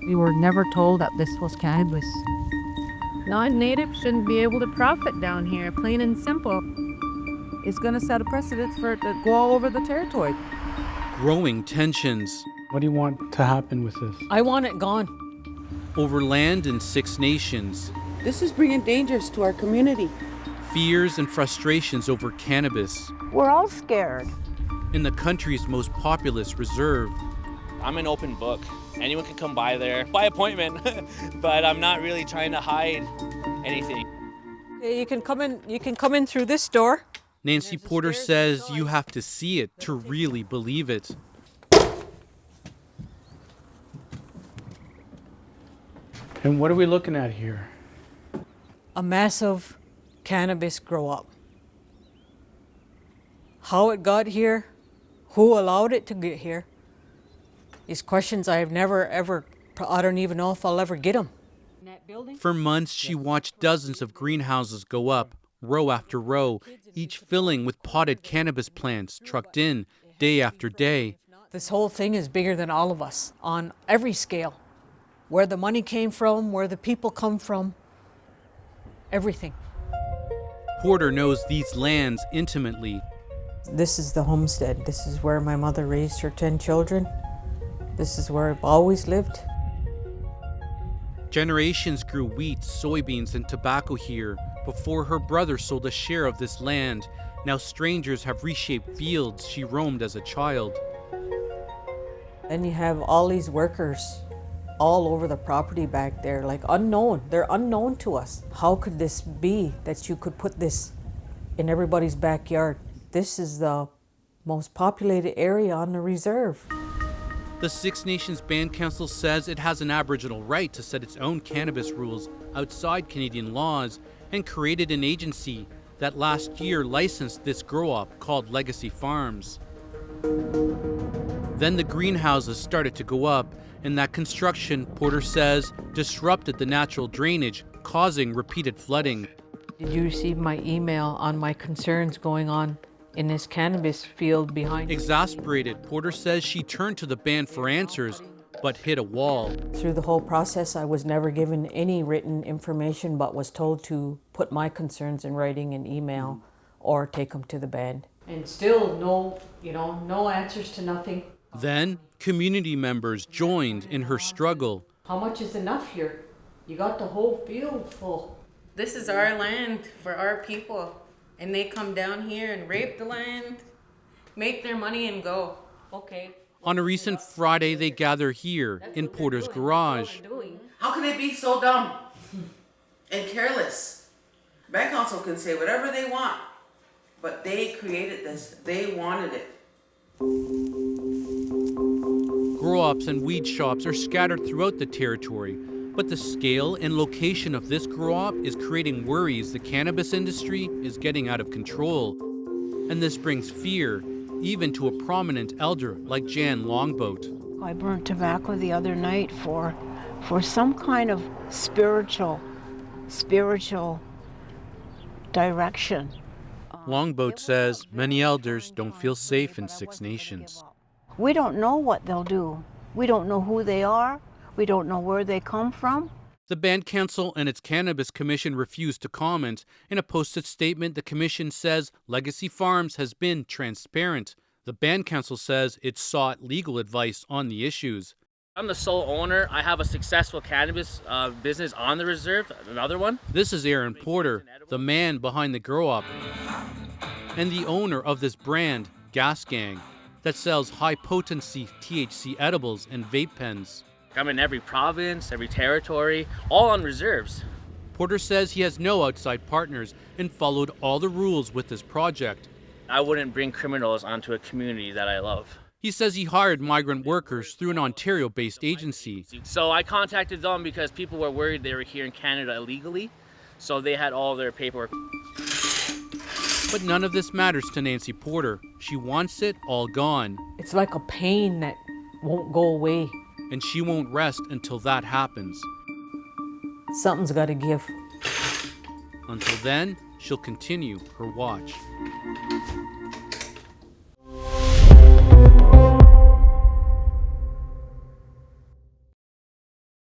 We were never told that this was cannabis. Non-natives shouldn't be able to profit down here, plain and simple. It's going to set a precedent for it to go all over the territory. Growing tensions What do you want to happen with this? I want it gone. over land in 6 nations, This is bringing dangers to our community. fears and frustrations over cannabis We're all scared. in the country's most populous reserve. I'm an open book. Anyone can come by there by appointment, but I'm not really trying to hide anything. Okay, you can come in through this door. Nancy Porter says you have to see it to really believe it. And what are we looking at here? A massive cannabis grow up. How it got here, who allowed it to get here, these questions I don't even know if I'll ever get them. For months, she watched dozens of greenhouses go up, row after row, each filling with potted cannabis plants trucked in day after day. This whole thing is bigger than all of us on every scale. Where the money came from, where the people come from, everything. Porter knows these lands intimately. This is the homestead. This is where my mother raised her 10 children. This is where I've always lived. Generations grew wheat, soybeans, and tobacco here before her brother sold a share of this land. Now strangers have reshaped fields she roamed as a child. Then you have all these workers all over the property back there, like unknown. They're unknown to us. How could this be that you could put this in everybody's backyard? This is the most populated area on the reserve. The Six Nations Band Council says it has an Aboriginal right to set its own cannabis rules outside Canadian laws and created an agency that last year licensed this grow-op called Legacy Farms. Then the greenhouses started to go up, and that construction, Porter says, disrupted the natural drainage, causing repeated flooding. Did you receive my email on my concerns going on in this cannabis field behind you? Exasperated, Porter says she turned to the band for answers, but hit a wall. Through the whole process, I was never given any written information, but was told to put my concerns in writing and email or take them to the band. And still no answers to nothing. Then, community members joined in her struggle. How much is enough here? You got the whole field full. This is our land for our people, and they come down here and rape the land, make their money and go. Okay. On a recent Friday, they gather here in Porter's garage. How can they be so dumb and careless? Band Council can say whatever they want, but they created this. They wanted it. Grow-ops and weed shops are scattered throughout the territory, but the scale and location of this grow-op is creating worries the cannabis industry is getting out of control. And this brings fear, even to a prominent elder like Jan Longboat. I burned tobacco the other night for some kind of spiritual direction. Longboat says many elders don't feel safe in Six Nations. We don't know what they'll do. We don't know who they are. We don't know where they come from. The Band Council and its Cannabis Commission refused to comment. In a posted statement, the Commission says Legacy Farms has been transparent. The Band Council says it sought legal advice on the issues. I'm the sole owner. I have a successful cannabis business on the reserve, another one. This is Aaron Porter, the man behind the grow-up, and the owner of this brand, Gas Gang, that sells high-potency THC edibles and vape pens. I'm in every province, every territory, all on reserves. Porter says he has no outside partners and followed all the rules with this project. I wouldn't bring criminals onto a community that I love. He says he hired migrant workers through an Ontario-based agency. So I contacted them because people were worried they were here in Canada illegally, so they had all their paperwork. But none of this matters to Nancy Porter. She wants it all gone. It's like a pain that won't go away. And she won't rest until that happens. Something's got to give. Until then, she'll continue her watch.